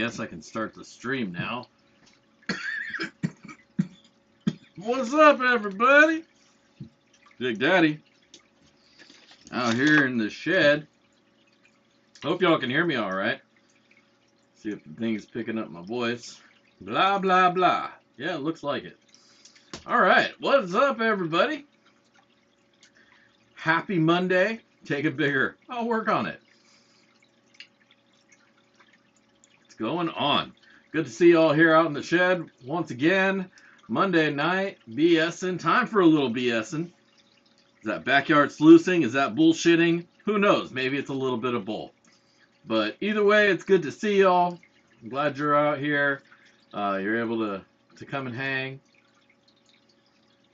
guess I can start the stream now. What's up, everybody? Big Daddy out here in the shed. Hope y'all can hear me all right. See if the thing's picking up my voice. Blah, blah, blah. Yeah, it looks like it. All right, what's up, everybody? Happy Monday. Take it bigger. I'll work on it. What's going on? Good to see y'all here out in the shed once again. Monday night, BSing. Time for a little BSing. Is that backyard sluicing? Is that bullshitting? Who knows? Maybe it's a little bit of both. But either way, it's good to see y'all. I'm glad you're out here. You're able to come and hang.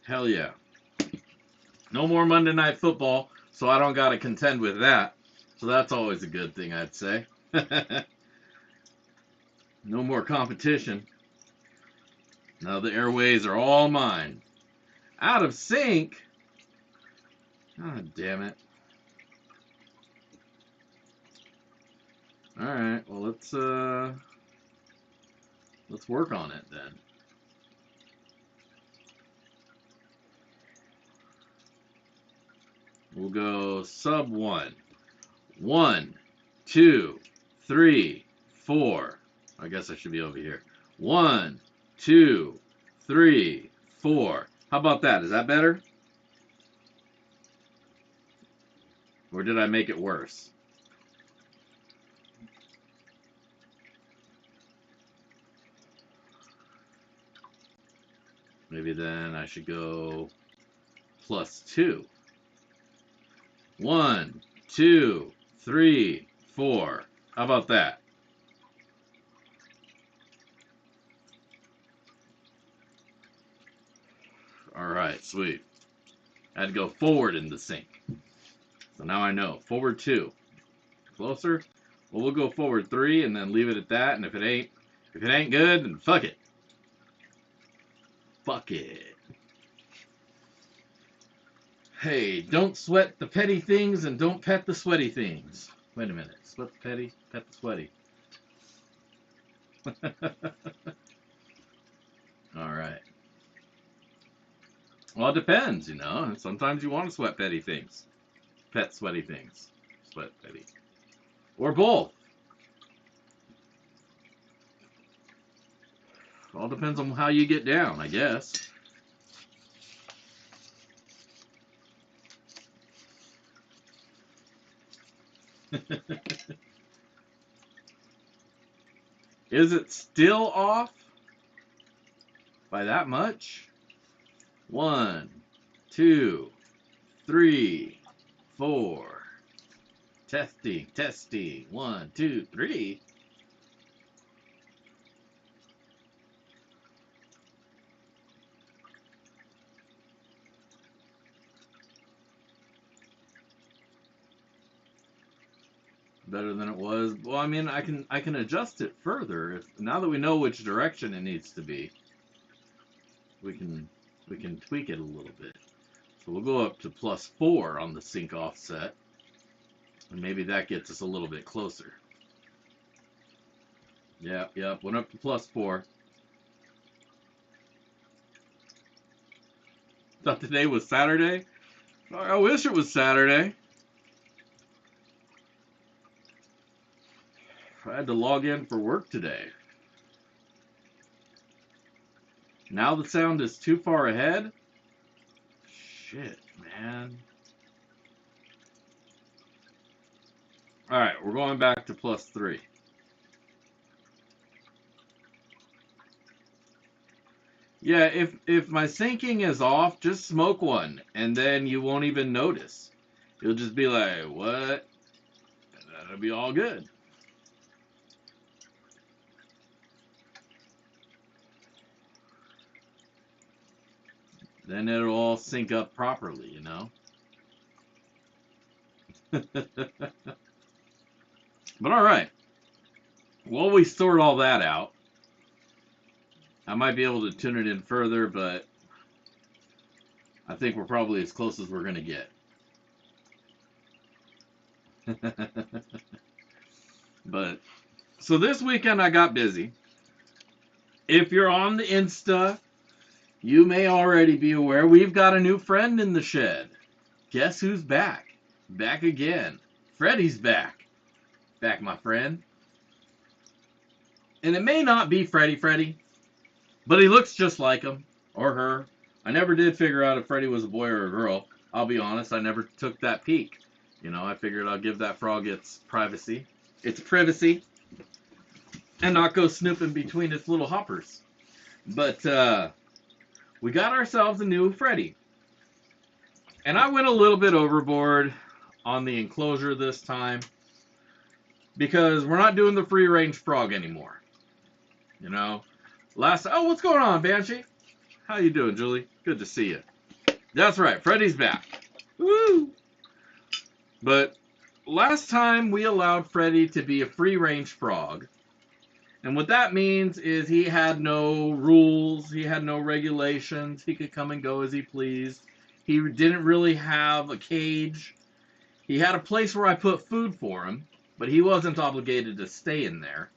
Hell yeah. No more Monday Night Football, so I don't got to contend with that. So that's always a good thing, I'd say. No more competition. Now the airways are all mine. Out of sync. God damn it. Alright, well let's work on it then. We'll go sub 1. 1, 2, 3, 4. I guess I should be over here. 1, 2, 3, 4. How about that? Is that better? Or did I make it worse? Maybe then I should go +2. 1, 2, 3, 4. How about that? Alright, sweet. I had to go forward in the sync. So now I know. Forward 2. Closer? Well, we'll go forward 3 and then leave it at that. And if it ain't good, then fuck it. Fuck it. Hey, don't sweat the petty things and don't pet the sweaty things. Wait a minute. Sweat the petty, pet the sweaty. Alright. Well, it depends, you know. Sometimes you want to sweat petty things. Pet sweaty things. Sweat petty. Or both. All depends on how you get down, I guess. Is it still off? By that much? 1, 2, 3, 4. Testing, testing. 1, 2, 3. Better than it was. Well, I mean, I can adjust it further if now that we know which direction it needs to be. We can tweak it a little bit. So we'll go up to +4 on the sync offset, and maybe that gets us a little bit closer. Yep, went up to +4. Thought today was Saturday. I wish it was Saturday. I had to log in for work today. Now the sound is too far ahead? Shit, man. Alright, we're going back to +3. Yeah, if my syncing is off, just smoke one, and then you won't even notice. You'll just be like, what? And that'll be all good. Then it'll all sync up properly, you know? But alright. While we sort all that out, I might be able to tune it in further, but I think we're probably as close as we're going to get. But So this weekend I got busy. If you're on the Insta, you may already be aware we've got a new friend in the shed. Guess who's back? Back again. Freddy's back. Back, my friend. And it may not be Freddy, but he looks just like him or her. I never did figure out if Freddy was a boy or a girl. I'll be honest, I never took that peek. You know, I figured I'll give that frog its privacy. Its privacy. And not go snooping between its little hoppers. But we got ourselves a new Freddy. And I went a little bit overboard on the enclosure this time because we're not doing the free range frog anymore. You know, oh, what's going on, Banshee? How you doing, Julie? Good to see you. That's right, Freddy's back. Woo! But last time we allowed Freddy to be a free range frog. And what that means is he had no rules, he had no regulations, he could come and go as he pleased. He didn't really have a cage. He had a place where I put food for him, but he wasn't obligated to stay in there.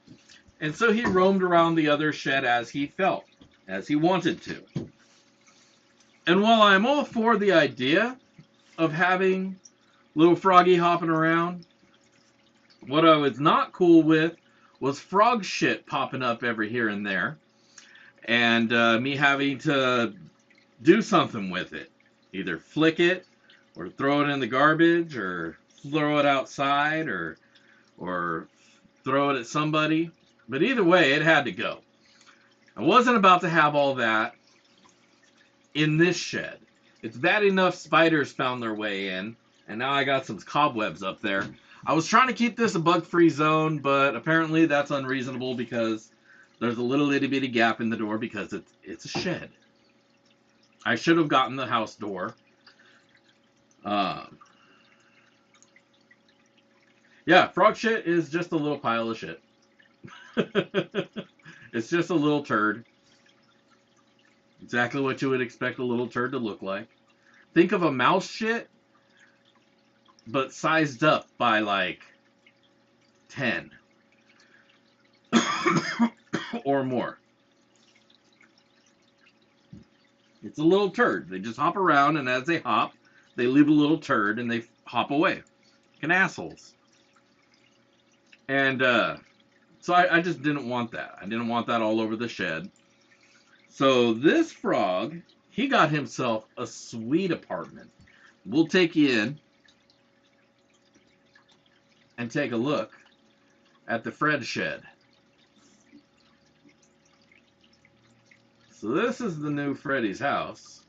And so he roamed around the other shed as he felt, as he wanted to. And while I'm all for the idea of having little Froggy hopping around, what I was not cool with was frog shit popping up every here and there, and me having to do something with it. Either flick it, or throw it in the garbage, or throw it outside, or throw it at somebody. But either way, it had to go. I wasn't about to have all that in this shed. It's bad enough spiders found their way in, and now I got some cobwebs up there. I was trying to keep this a bug-free zone, but apparently that's unreasonable because there's a little itty-bitty gap in the door because it's a shed. I should have gotten the house door. Yeah, frog shit is just a little pile of shit. It's just a little turd. Exactly what you would expect a little turd to look like. Think of a mouse shit, but sized up by like 10 or more. It's a little turd. They just hop around, and as they hop, they leave a little turd and they hop away. Fucking assholes. And so I just didn't want that. I didn't want that all over the shed. So this frog, he got himself a sweet apartment. We'll take you in and take a look at the Fred shed. So this is the new Freddy's house.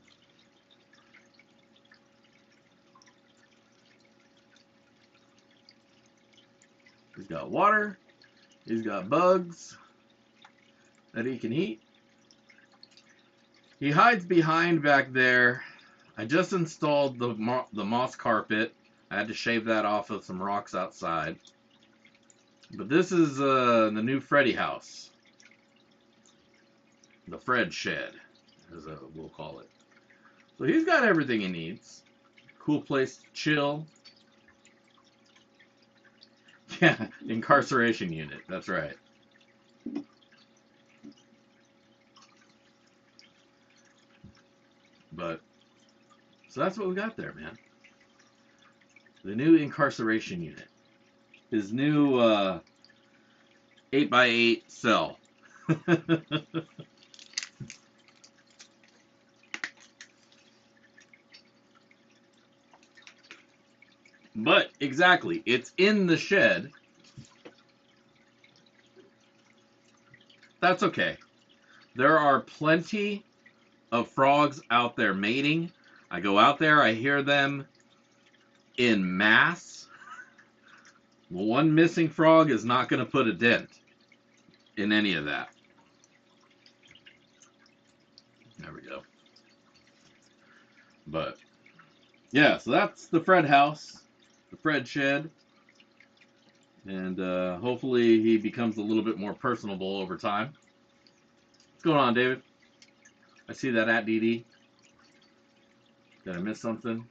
He's got water. He's got bugs that he can eat. He hides behind back there. I just installed the moss carpet. I had to shave that off of some rocks outside. But this is the new Freddy house. The Fred shed, as we'll call it. So he's got everything he needs. Cool place to chill. Yeah, incarceration unit. That's right. But, so that's what we got there, man. The new incarceration unit. His new 8x8 cell. But, exactly, it's in the shed. That's okay. There are plenty of frogs out there mating. I go out there, I hear them in mass. One missing frog is not going to put a dent in any of that. There we go. But, yeah, so that's the Fred house, the Fred shed. And hopefully he becomes a little bit more personable over time. What's going on, David? I see that at DD. Did I miss something?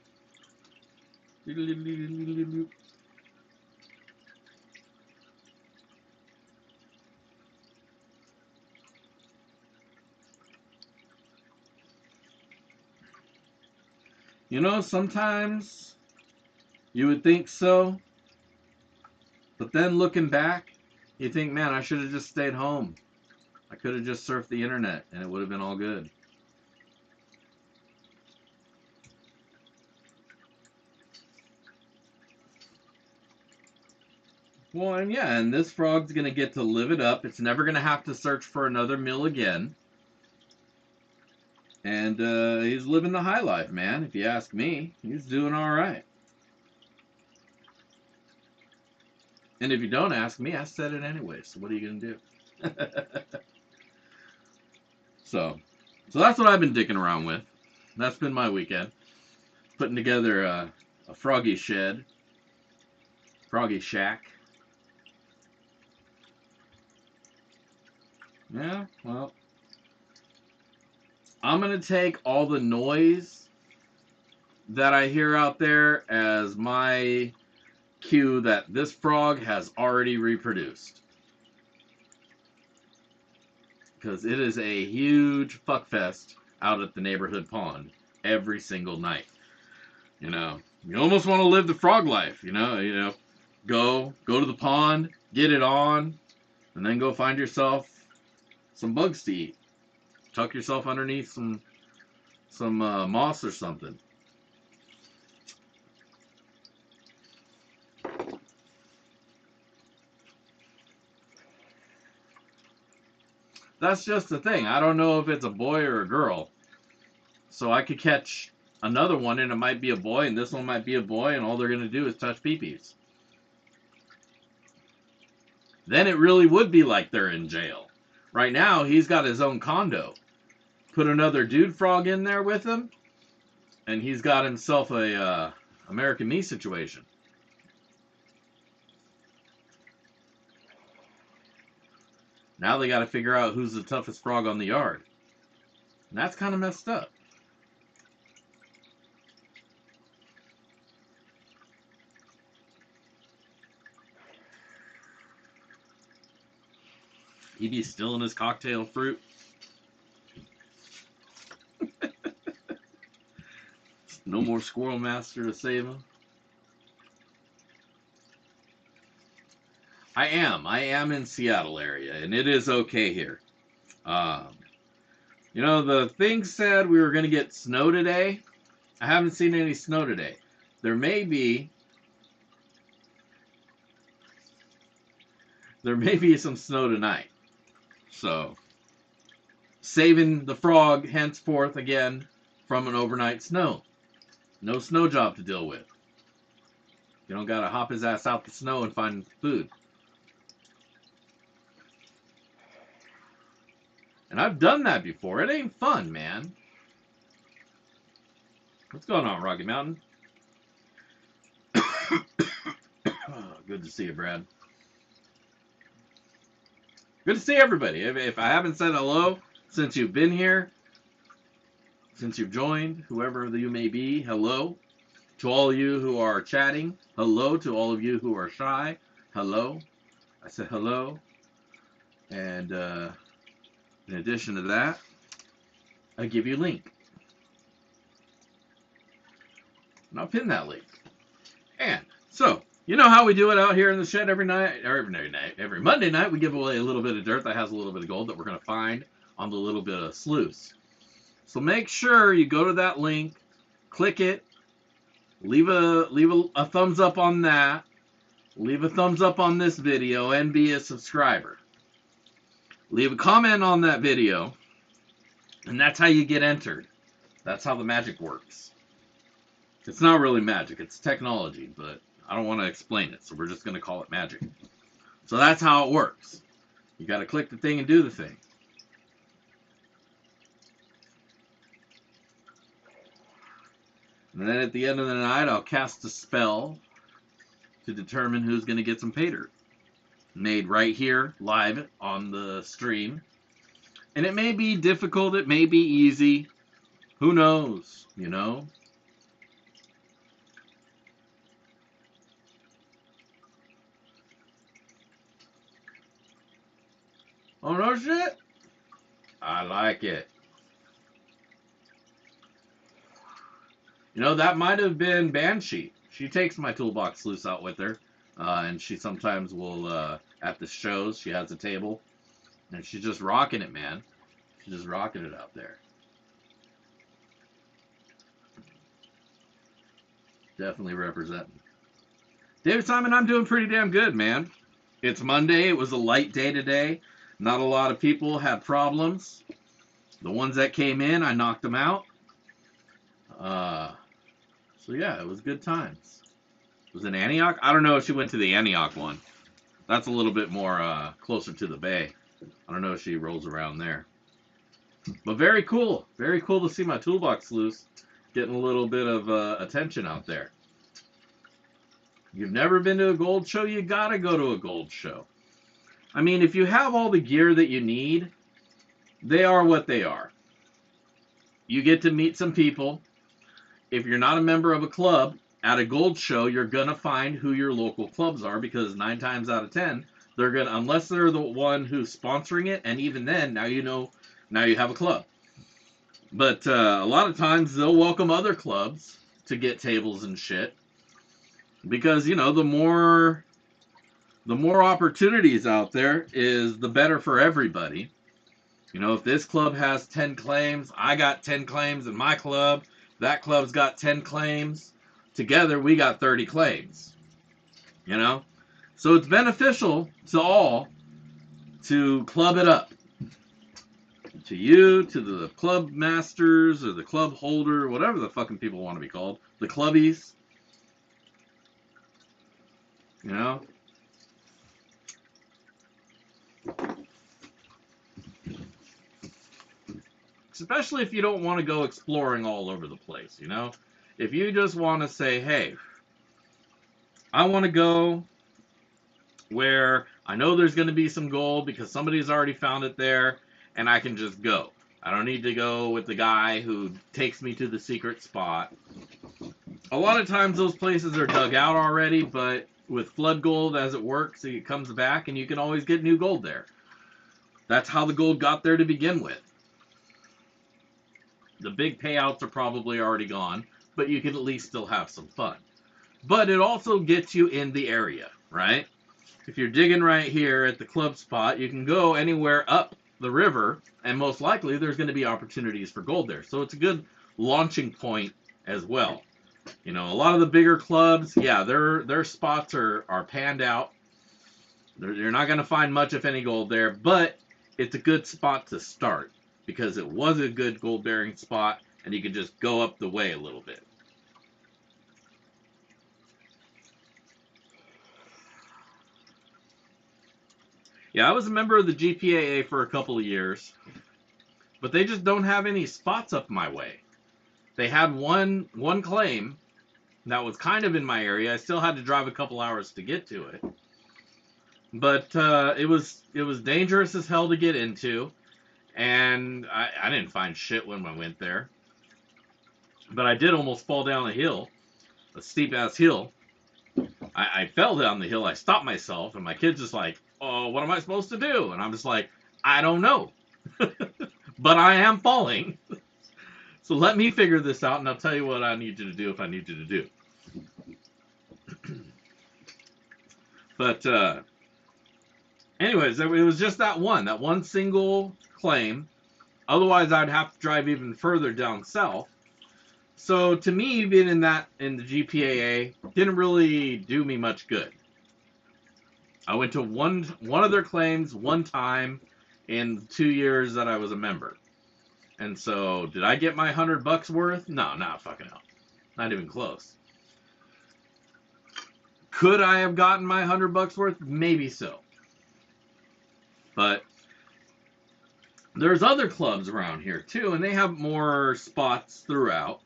You know, sometimes you would think so, but then looking back, you think, man, I should have just stayed home. I could have just surfed the internet and it would have been all good. Well, and yeah, and this frog's going to get to live it up. It's never going to have to search for another meal again. And he's living the high life, man. If you ask me, he's doing all right. And if you don't ask me, I said it anyway. So what are you going to do? so that's what I've been dicking around with. That's been my weekend. Putting together a froggy shed. Froggy shack. Yeah, well, I'm going to take all the noise that I hear out there as my cue that this frog has already reproduced. Because it is a huge fuckfest out at the neighborhood pond every single night. You know, you almost want to live the frog life, you know, go to the pond, get it on, and then go find yourself some bugs to eat. Tuck yourself underneath some moss or something. That's just the thing. I don't know if it's a boy or a girl. So I could catch another one and it might be a boy and this one might be a boy and all they're going to do is touch peepees. Then it really would be like they're in jail. Right now, he's got his own condo. Put another dude frog in there with him, and he's got himself a American Me situation. Now they got to figure out who's the toughest frog on the yard. And that's kind of messed up. He be still in his cocktail fruit. No more Squirrel Master to save him. I am in Seattle area, and it is okay here. You know, the thing said we were going to get snow today. I haven't seen any snow today. There may be some snow tonight. So, saving the frog henceforth again from an overnight snow. No snow job to deal with. You don't got to hop his ass out the snow and find food. And I've done that before. It ain't fun, man. What's going on, Rocky Mountain? Good to see you, Brad. Good to see everybody. If I haven't said hello since you've been here, since you've joined, whoever you may be, hello. To all of you who are chatting, hello. To all of you who are shy, hello. I said hello. And in addition to that, I give you a link. And I'll pin that link. And so, you know how we do it out here in the shed every night, or every Monday night, we give away a little bit of dirt that has a little bit of gold that we're going to find on the little bit of sluice. So make sure you go to that link, click it, leave a thumbs up on that, leave a thumbs up on this video, and be a subscriber. Leave a comment on that video, and that's how you get entered. That's how the magic works. It's not really magic, it's technology, but I don't want to explain it, so we're just going to call it magic. So that's how it works. You got to click the thing and do the thing. And then at the end of the night, I'll cast a spell to determine who's going to get some pay dirt. Made right here, live on the stream. And it may be difficult, it may be easy. Who knows, you know? Oh, no shit? I like it. You know, that might have been Banshee. She takes my toolbox loose out with her, and she sometimes will at the shows. She has a table, and she's just rocking it, man. She's just rocking it out there. Definitely representing. David Simon, I'm doing pretty damn good, man. It's Monday. It was a light day today. Not a lot of people had problems. The ones that came in, I knocked them out. So yeah, it was good times. Was it Antioch? I don't know if she went to the Antioch one. That's a little bit more closer to the bay. I don't know if she rolls around there. But very cool. Very cool to see my toolbox loose. Getting a little bit of attention out there. You've never been to a gold show? You gotta go to a gold show. I mean, if you have all the gear that you need, they are what they are. You get to meet some people. If you're not a member of a club, at a gold show, you're gonna find who your local clubs are, because 9 times out of 10, they're gonna, unless they're the one who's sponsoring it, and even then, now you know, now you have a club. But a lot of times they'll welcome other clubs to get tables and shit, because you know the more opportunities out there is the better for everybody. You know, if this club has 10 claims, I got 10 claims in my club. That club's got 10 claims. Together, we got 30 claims. You know? So it's beneficial to all to club it up. To you, to the club masters, or the club holder, whatever the fucking people want to be called. The clubbies. You know? Especially if you don't want to go exploring all over the place, you know? If you just want to say, hey, I want to go where I know there's going to be some gold because somebody's already found it there, and I can just go. I don't need to go with the guy who takes me to the secret spot. A lot of times those places are dug out already, but with flood gold as it works, it comes back, and you can always get new gold there. That's how the gold got there to begin with. The big payouts are probably already gone, but you can at least still have some fun. But it also gets you in the area, right? If you're digging right here at the club spot, you can go anywhere up the river, and most likely there's going to be opportunities for gold there. So it's a good launching point as well. You know, a lot of the bigger clubs, yeah, their spots are panned out. You're not going to find much, if any, gold there, but it's a good spot to start, because it was a good gold bearing spot, and you could just go up the way a little bit. Yeah, I was a member of the GPAA for a couple of years, but they just don't have any spots up my way. They had one claim that was kind of in my area. I still had to drive a couple hours to get to it, but it was dangerous as hell to get into. And I didn't find shit when I went there. But I did almost fall down a hill, a steep-ass hill. I fell down the hill. I stopped myself, and my kid's just like, oh, what am I supposed to do? And I'm just like, I don't know. But I am falling. So let me figure this out, and I'll tell you what I need you to do if I need you to do. But anyways, it was just that one single claim. Otherwise, I'd have to drive even further down south. So to me, being in the GPAA didn't really do me much good. I went to one of their claims one time in 2 years that I was a member. And so, did I get my $100 worth? No, not fucking hell. Not even close. Could I have gotten my $100 worth? Maybe so. But there's other clubs around here too, and they have more spots throughout.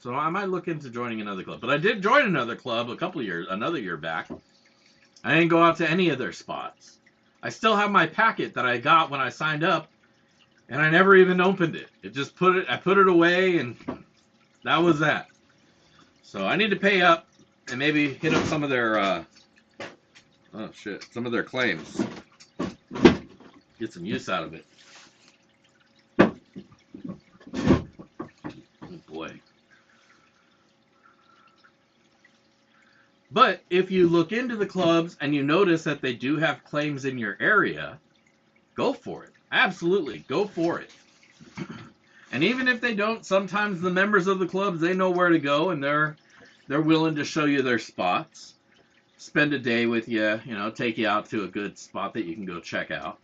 So I might look into joining another club. But I did join another club another year back. I didn't go out to any of their spots. I still have my packet that I got when I signed up, and I never even opened it. I put it away, and that was that. So I need to pay up and maybe hit up some of their some of their claims. Get some use out of it. Oh boy. But if you look into the clubs and you notice that they do have claims in your area, go for it. Absolutely, go for it. And even if they don't, sometimes the members of the clubs, they know where to go, and they're willing to show you their spots, spend a day with you, take you out to a good spot that you can go check out.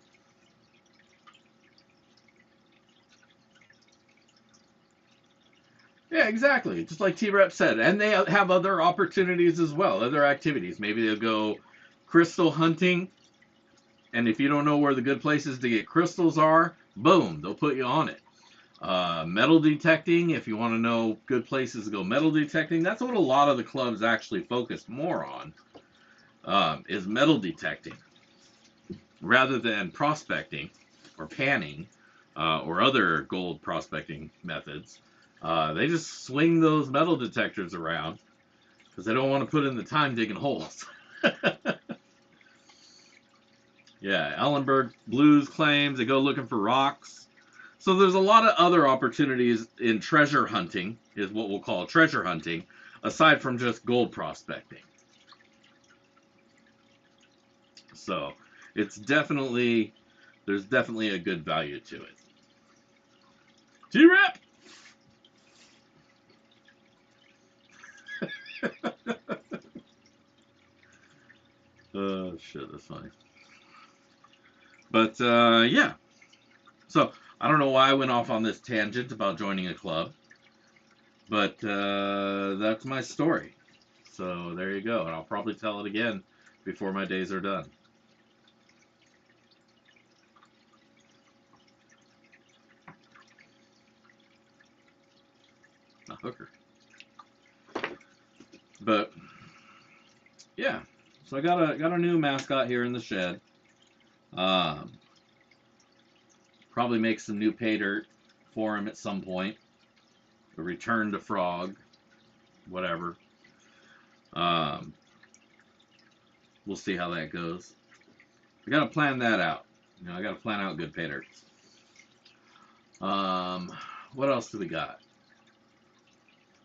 Yeah, exactly. Just like T-Rep said. And they have other opportunities as well, other activities. Maybe they'll go crystal hunting. And if you don't know where the good places to get crystals are, boom, they'll put you on it. Metal detecting, if you want to know good places to go metal detecting, that's what a lot of the clubs actually focus more on, is metal detecting rather than prospecting or panning or other gold prospecting methods. They just swing those metal detectors around because they don't want to put in the time digging holes. Yeah, Ellenberg Blues claims they go looking for rocks. So there's a lot of other opportunities in treasure hunting, is what we'll call treasure hunting, aside from just gold prospecting. So there's definitely a good value to it. T-Rep! Oh, shit, that's funny. But, yeah. So, I don't know why I went off on this tangent about joining a club. But, that's my story. So, there you go. And I'll probably tell it again before my days are done. A hooker. But, yeah. So I got a new mascot here in the shed. Probably make some new pay dirt for him at some point. A return to frog, whatever. We'll see how that goes. I gotta plan that out. I gotta plan out good pay dirts. What else do we got?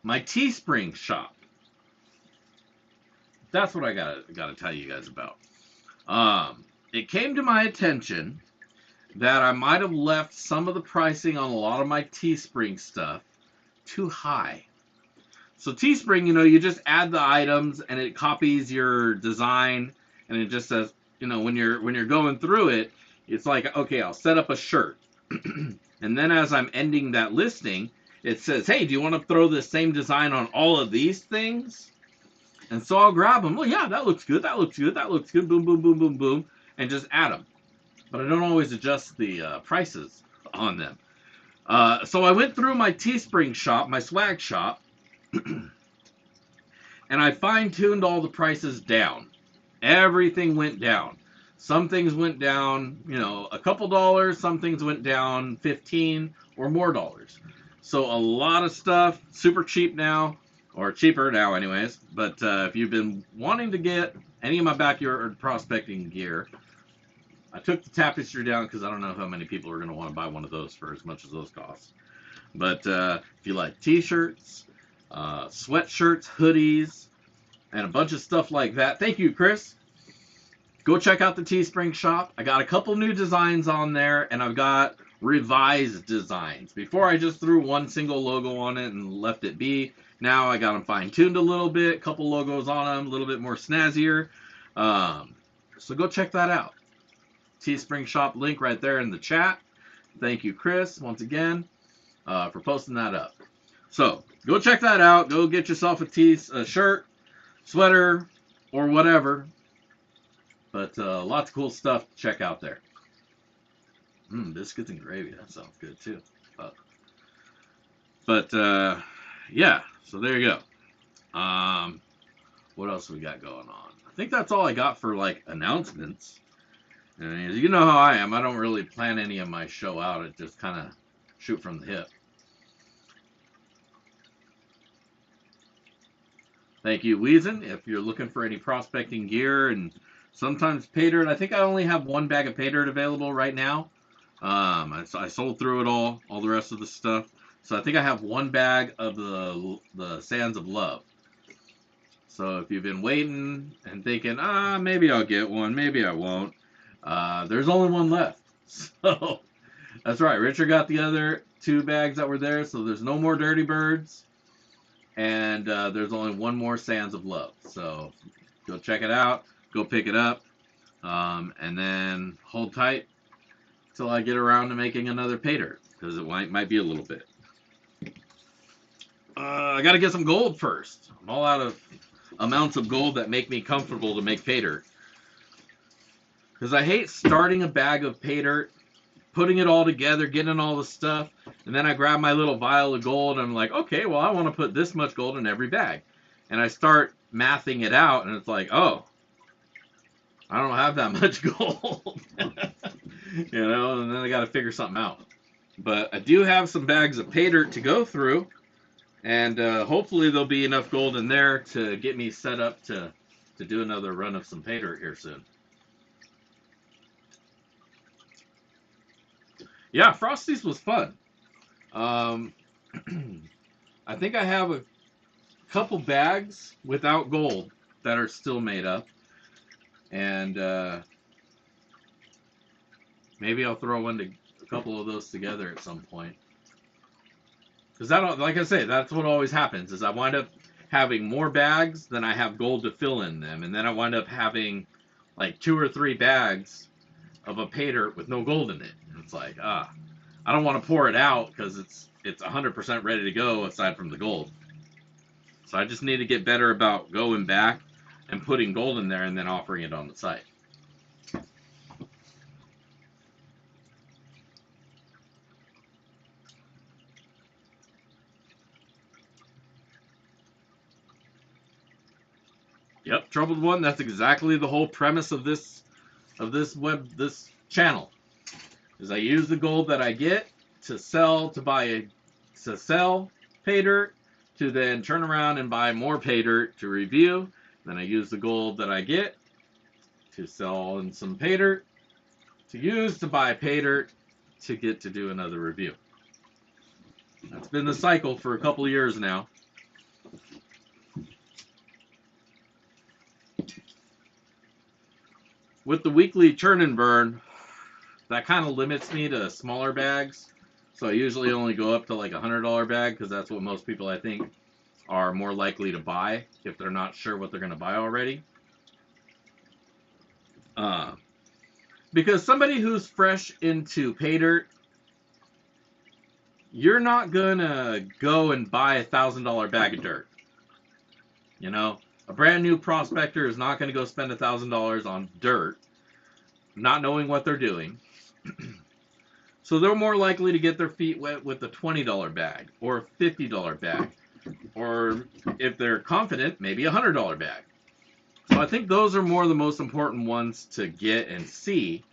My Teespring shop. That's what I gotta tell you guys about. It came to my attention that I might have left some of the pricing on a lot of my Teespring stuff too high. So Teespring, you just add the items and it copies your design, and it just says, when you're going through it, it's like, okay, I'll set up a shirt. And then as I'm ending that listing, it says, hey, do you want to throw the same design on all of these things? And so I'll grab them. Well, yeah, that looks good. That looks good. That looks good. Boom, boom, boom, boom, boom. And just add them. But I don't always adjust the prices on them. So I went through my Teespring shop, my swag shop, and I fine-tuned all the prices down. Everything went down. Some things went down, a couple dollars. Some things went down 15 or more dollars. So a lot of stuff, super cheap now, or cheaper now anyways. But if you've been wanting to get any of my backyard prospecting gear, I took the tapestry down because I don't know how many people are going to want to buy one of those for as much as those cost. But if you like t-shirts, sweatshirts, hoodies, and a bunch of stuff like that, thank you, Chris. Go check out the Teespring shop. I got a couple new designs on there, and I've got revised designs. Before I just threw one single logo on it and left it be. Now I got them fine-tuned a little bit, couple logos on them, a little bit more snazzier. So go check that out. Teespring shop link right there in the chat. Thank you, Chris, once again, for posting that up. So go check that out. Go get yourself a shirt, sweater, or whatever. But lots of cool stuff to check out there. Biscuits and gravy. That sounds good too. But yeah, so there you go. What else we got going on? I think that's all I got for announcements. And you know how I am. I don't really plan any of my show out. It just kind of shoot from the hip. Thank you, Weezen. If you're looking for any prospecting gear and sometimes pay dirt, I think I only have one bag of pay dirt available right now. I sold through it all the rest of the stuff. So I think I have one bag of the Sands of Love. So if you've been waiting and thinking, maybe I'll get one, maybe I won't, there's only one left. So that's right. Richard got the other 2 bags that were there, so there's no more Dirty Birds, and there's only one more Sands of Love. So go check it out, go pick it up, and then hold tight till I get around to making another pay dirt, because it might be a little bit. I got to get some gold first. I'm all out of amounts of gold that make me comfortable to make pay dirt. Because I hate starting a bag of pay dirt, putting it all together, getting all the stuff, and then I grab my little vial of gold, and I'm like, okay, well, I want to put this much gold in every bag. And I start mathing it out, and it's like, oh, I don't have that much gold. You know, and then I got to figure something out. But I do have some bags of pay dirt to go through, and hopefully there'll be enough gold in there to get me set up to do another run of some pay dirt here soon. Yeah, Frosty's was fun. I think I have a couple bags without gold that are still made up, and maybe I'll throw a couple of those together at some point. Because that, like I say, that's what always happens. Is I wind up having more bags than I have gold to fill in them, and then I wind up having like 2 or 3 bags of a pay dirt with no gold in it. And it's like, I don't want to pour it out because it's 100% ready to go aside from the gold. So I just need to get better about going back and putting gold in there and then offering it on the site. Yep, Troubled One. That's exactly the whole premise of this channel. Is I use the gold that I get to sell pay dirt, to then turn around and buy more pay dirt to review. Then I use the gold that I get to sell in some pay dirt, to use to buy pay dirt, to get to do another review. That's been the cycle for a couple of years now. With the weekly turn and burn, that kind of limits me to smaller bags. So I usually only go up to like $100 bag, because that's what most people, I think, are more likely to buy if they're not sure what they're going to buy already. Because somebody who's fresh into pay dirt, you're not going to go and buy $1,000 bag of dirt. You know, a brand new prospector is not going to go spend $1,000 on dirt, not knowing what they're doing. So they're more likely to get their feet wet with a $20 bag or a $50 bag, or if they're confident, maybe a $100 bag. So I think those are more the most important ones to get and see,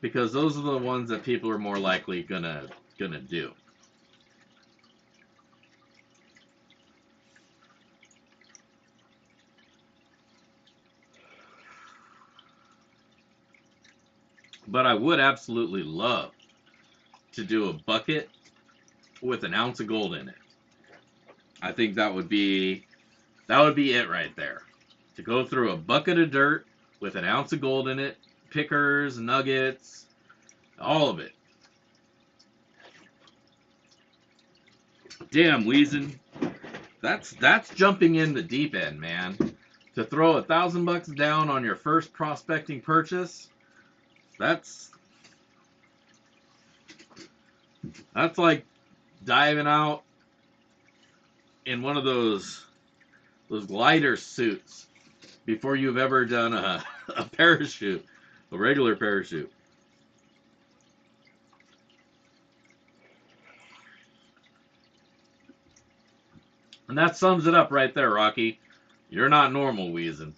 because those are the ones that people are more likely gonna do. But I would absolutely love to do a bucket with an ounce of gold in it. I think that would be it right there. To go through a bucket of dirt with an ounce of gold in it, pickers, nuggets, all of it. Damn, Weezin, that's jumping in the deep end, man. To throw $1,000 down on your first prospecting purchase, that's like diving out in one of those glider suits before you've ever done a parachute, a regular parachute. And that sums it up right there, Rocky. You're not normal, Weezin.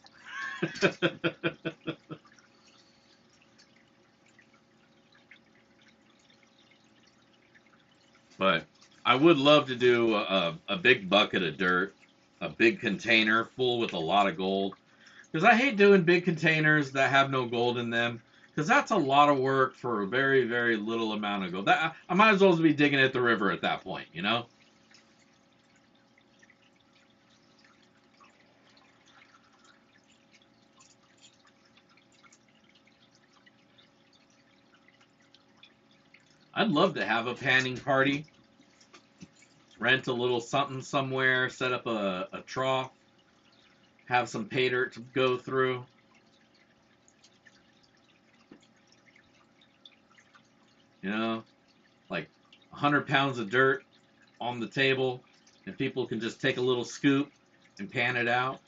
But I would love to do a big bucket of dirt, a big container full with a lot of gold. Because I hate doing big containers that have no gold in them. Because that's a lot of work for a very, very little amount of gold. I might as well be digging at the river at that point, you know? I'd love to have a panning party. Rent a little something somewhere, set up a trough, have some pay dirt to go through. You know, like 100 pounds of dirt on the table, and people can just take a little scoop and pan it out.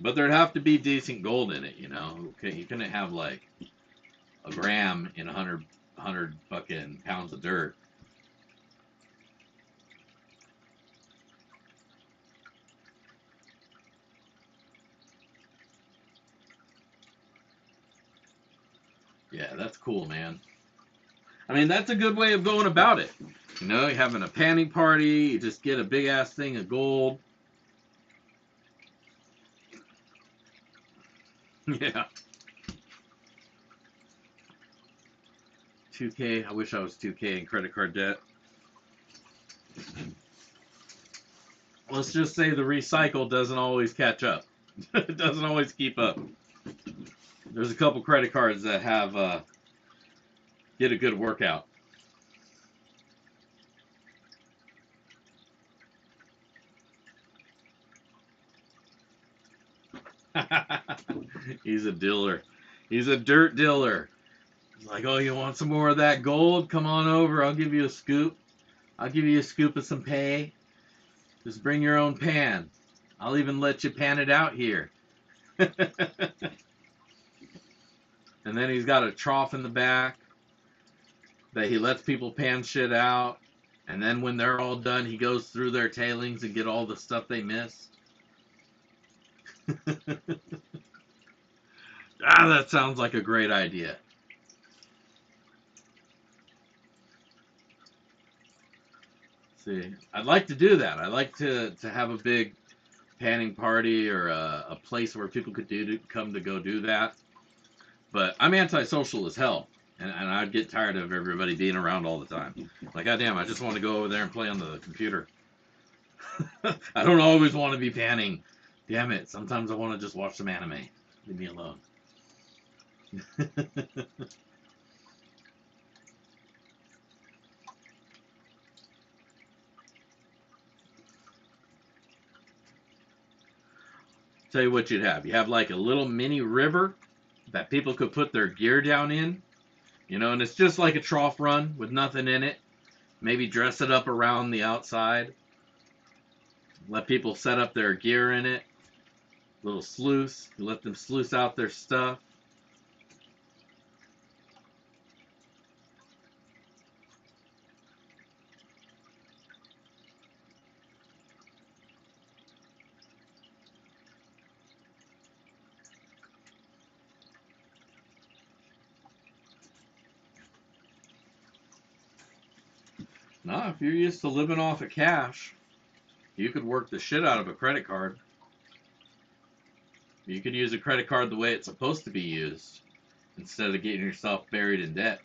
But there'd have to be decent gold in it, you know. Okay, you couldn't have like a gram in 100 fucking pounds of dirt. Yeah, that's cool, man. I mean, that's a good way of going about it. You know, you're having a panning party, you just get a big ass thing of gold. Yeah. 2K, I wish I was 2K in credit card debt. Let's just say the recycle doesn't always catch up. It doesn't always keep up. There's a couple credit cards that have get a good workout. He's a dealer. He's a dirt dealer. He's like, oh, you want some more of that gold? Come on over. I'll give you a scoop. I'll give you a scoop of some pay. Just bring your own pan. I'll even let you pan it out here. And then he's got a trough in the back that he lets people pan shit out. And then when they're all done, he goes through their tailings and get all the stuff they missed. That sounds like a great idea. See, I'd like to do that. I'd like to have a big panning party or a place where people could come to go do that. But I'm antisocial as hell, and I'd get tired of everybody being around all the time. Like, goddamn, I just want to go over there and play on the computer. I don't always want to be panning. Damn it, sometimes I want to just watch some anime. Leave me alone. Tell you what you'd have. You have like a little mini river that people could put their gear down in, you know, and it's just like a trough run with nothing in it. Maybe dress it up around the outside. Let people set up their gear in it. Little sluice. You let them sluice out their stuff. Now, if you're used to living off of cash, you could work the shit out of a credit card. You could use a credit card the way it's supposed to be used instead of getting yourself buried in debt.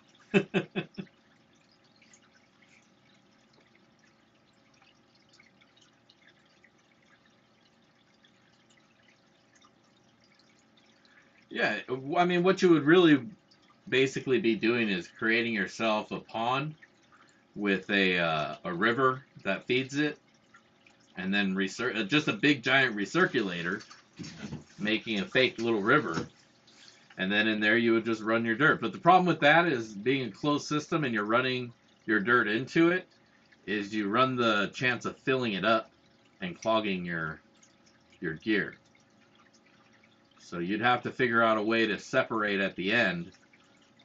Yeah, I mean, what you would really basically be doing is creating yourself a pond with a river that feeds it, and then just a big giant recirculator, making a fake little river, and then in there you would just run your dirt. But the problem with that is being a closed system and you're running your dirt into it, is you run the chance of filling it up and clogging your gear. So you'd have to figure out a way to separate at the end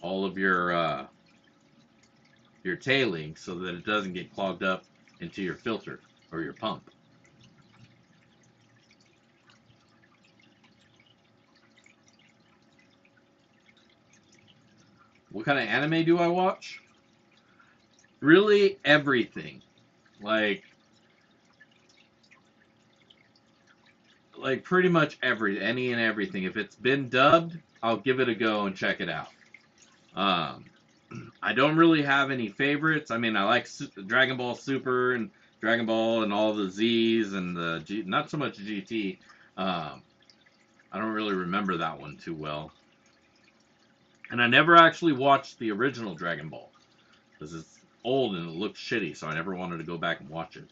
all of your tailings so that it doesn't get clogged up into your filter or your pump. What kind of anime do I watch? Really everything. Like pretty much any and everything. If it's been dubbed, I'll give it a go and check it out. I don't really have any favorites. I mean, I like Dragon Ball Super and Dragon Ball and all the Z's and the not so much GT. I don't really remember that one too well. And I never actually watched the original Dragon Ball because it's old and it looked shitty, so I never wanted to go back and watch it.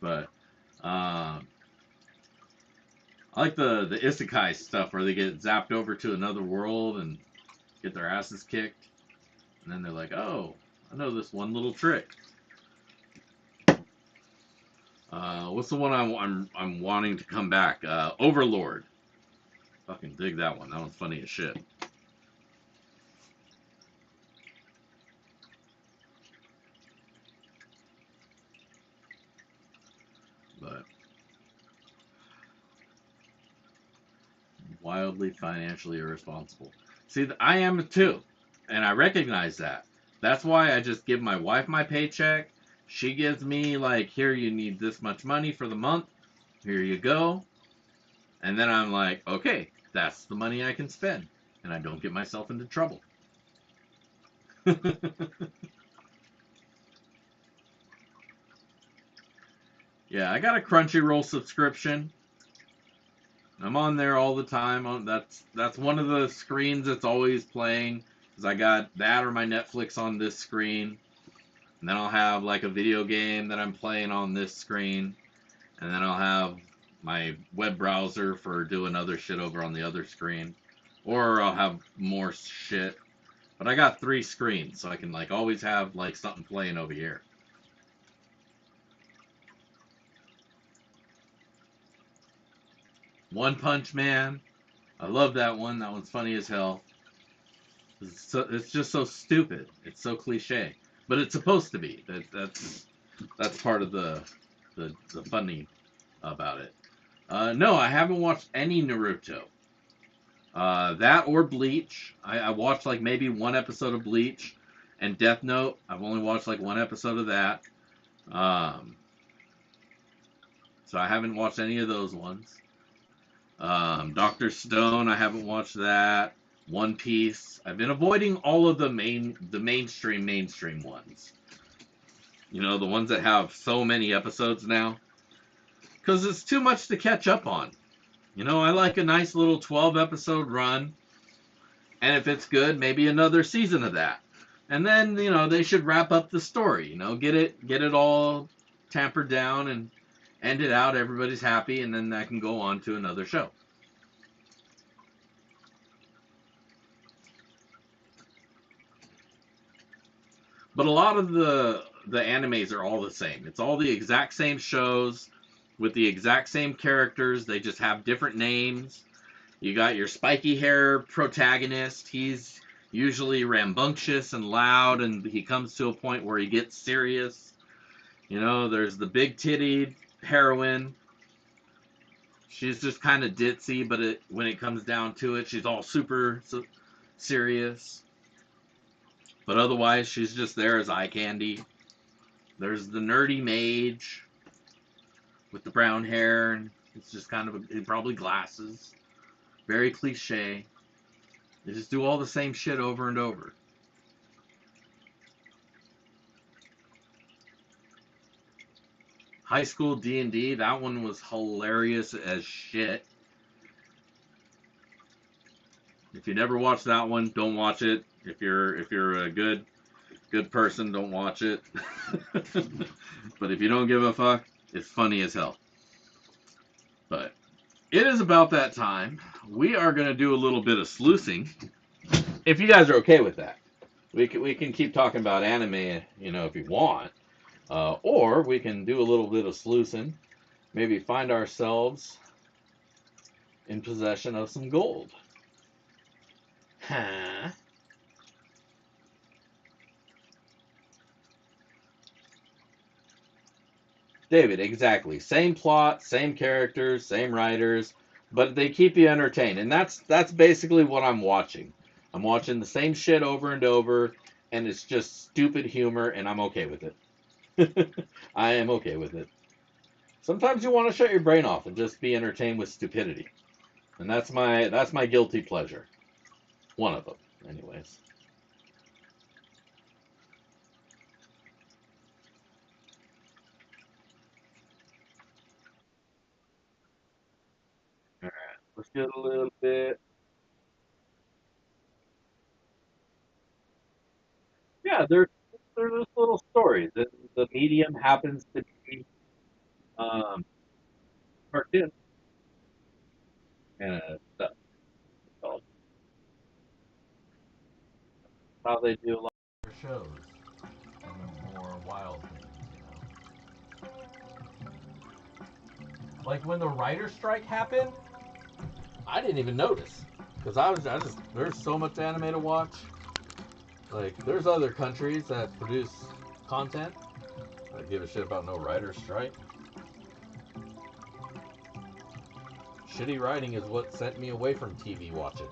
But um, I like the isekai stuff where they get zapped over to another world and get their asses kicked, and then they're like, "Oh, I know this one little trick." What's the one I'm wanting to come back? Overlord. Fucking dig that one. That one's funny as shit. But wildly financially irresponsible. See, I am too, and I recognize that. That's why I just give my wife my paycheck. She gives me like, here, you need this much money for the month. Here you go. And then I'm like, okay, that's the money I can spend, and I don't get myself into trouble. Yeah, I got a Crunchyroll subscription. I'm on there all the time. That's one of the screens that's always playing. Cause I got that or my Netflix on this screen, and then I'll have like a video game that I'm playing on this screen, and then I'll have my web browser for doing other shit over on the other screen, or I'll have more shit. But I got 3 screens, so I can like always have like something playing over here. One Punch Man. I love that one. That one's funny as hell. It's just so stupid. It's so cliche, but it's supposed to be. That's part of the funny about it. No, I haven't watched any Naruto. That or Bleach. I watched like maybe one episode of Bleach, and Death Note. I've only watched like one episode of that. Um, so I haven't watched any of those ones. Doctor Stone. I haven't watched that. One Piece. I've been avoiding all of the mainstream ones. You know, the ones that have so many episodes now, because it's too much to catch up on. You know, I like a nice little 12 episode run, and if it's good, maybe another season of that. And then, you know, they should wrap up the story, you know, get it all tampered down and end it out, everybody's happy, and then that can go on to another show. But a lot of the animes are all the same. It's all the exact same shows with the exact same characters. They just have different names. You got your spiky hair protagonist. He's usually rambunctious and loud, and he comes to a point where he gets serious. You know, there's the big tittied heroine. She's just kind of ditzy, but when it comes down to it, she's all super serious. But otherwise, she's just there as eye candy. There's the nerdy mage with the brown hair, and it's just kind of probably glasses. Very cliche. They just do all the same shit over and over. High School D&D, that one was hilarious as shit. If you never watched that one, don't watch it. If you're a good person, don't watch it. But if you don't give a fuck, it's funny as hell. But it is about that time. We are going to do a little bit of sluicing. If you guys are okay with that. We can keep talking about anime, you know, if you want. Or we can do a little bit of sluicing. Maybe find ourselves in possession of some gold. Huh? David, exactly. Same plot, same characters, same writers, but they keep you entertained. And that's basically what I'm watching. I'm watching the same shit over and over, and it's just stupid humor, and I'm okay with it. I am okay with it. Sometimes you want to shut your brain off and just be entertained with stupidity. And that's my guilty pleasure. One of them, anyways. Get a little bit. Yeah, they're just little stories. The medium happens to be um, cartoon and stuff. So how they do a lot of their shows and the more wild things. Like when the writer's strike happened, I didn't even notice because I just there's so much anime to watch. Like there's other countries that produce content. I give a shit about no writer's strike. Shitty writing is what sent me away from TV watching.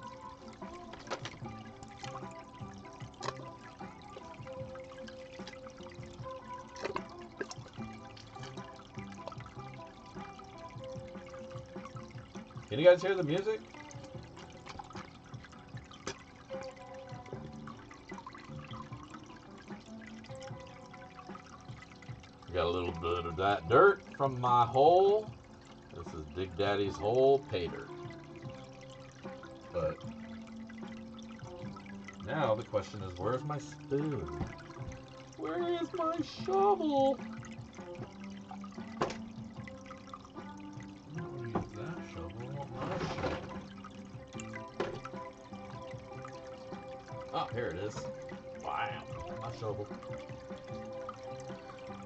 Can you guys hear the music? Got a little bit of that dirt from my hole. This is Big Daddy's hole pay dirt. But now the question is, where's my spoon? Where is my shovel? I don't use that shovel. I want my shovel. Oh, here it is. Wow, my shovel.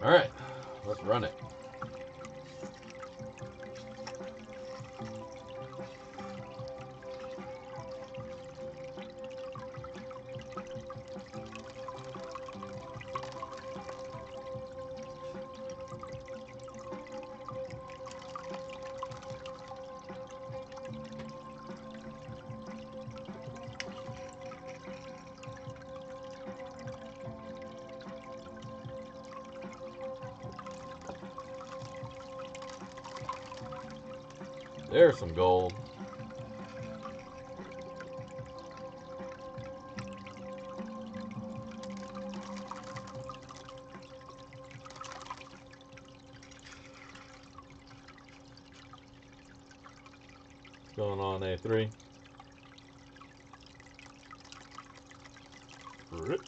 All right, let's run it. There's some gold. What's going on, A3? Rich.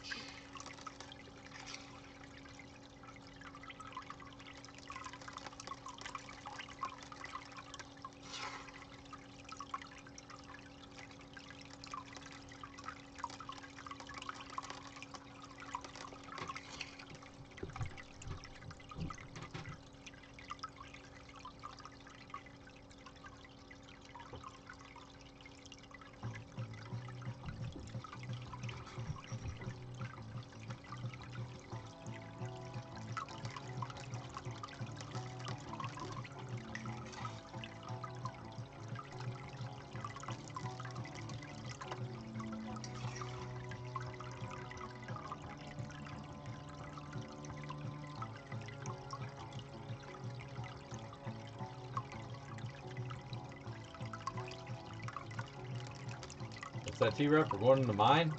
What's that, T-Rep? We're going in the mine?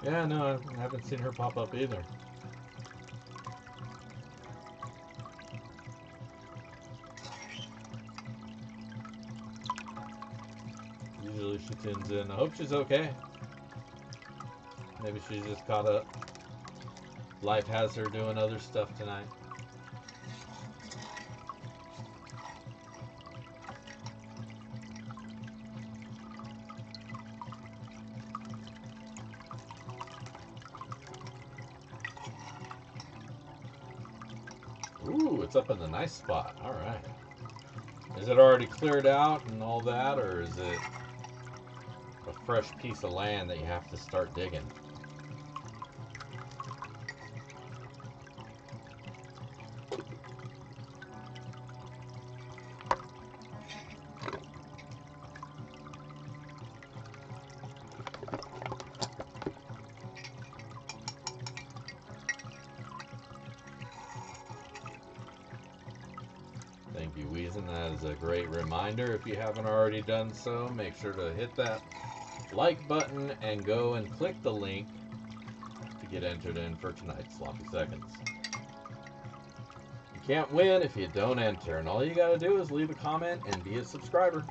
Yeah, no, I haven't seen her pop up either. Usually she tunes in. I hope she's okay. Maybe she's just caught up. Life has her doing other stuff tonight. Ooh, it's up in the nice spot. All right. Is it already cleared out and all that, or is it a fresh piece of land that you have to start digging? using that as a great reminder. If you haven't already done so, make sure to hit that like button and go and click the link to get entered in for tonight's Sloppy Seconds. You can't win if you don't enter, and all you gotta do is leave a comment and be a subscriber.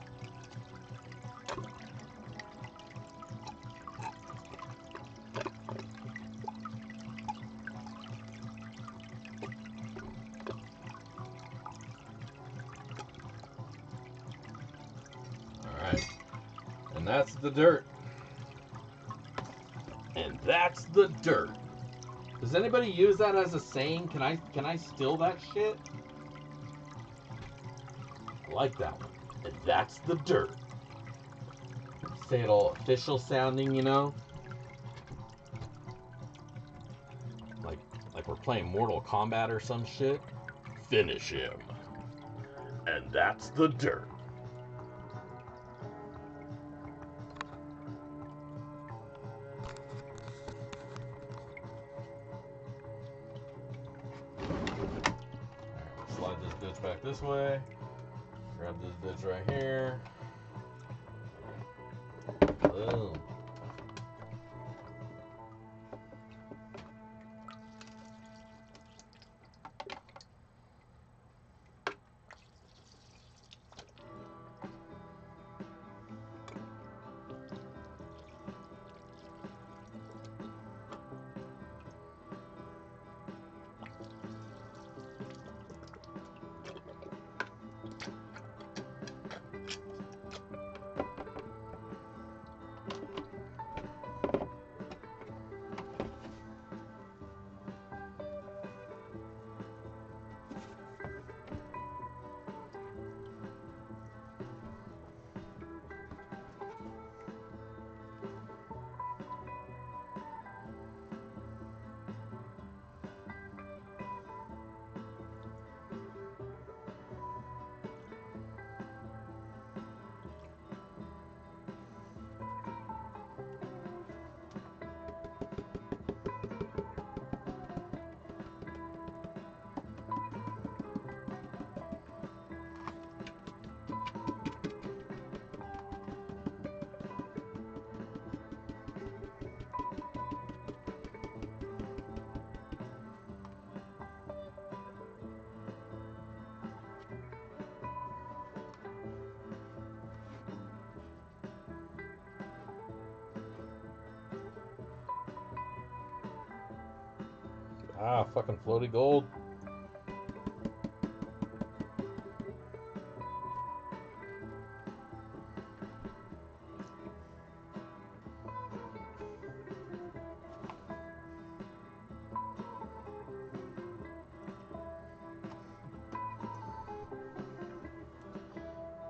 Alright, and that's the dirt. And that's the dirt. Does anybody use that as a saying? Can I steal that shit? I like that one. And that's the dirt. Say it all official sounding, you know? Like we're playing Mortal Kombat or some shit. Finish him. And that's the dirt. Slide this bitch back this way. Grab this bitch right here. Boom. Ah, fucking floaty gold.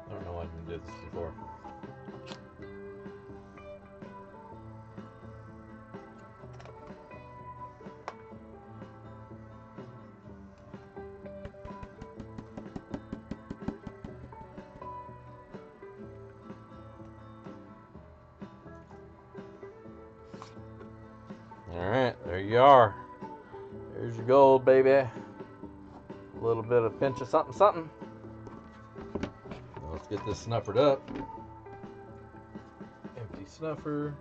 I don't know why I didn't do this before. Alright, there you are. There's your gold, baby. A little bit of pinch of something, something. Now let's get this snuffered up. Empty snuffer.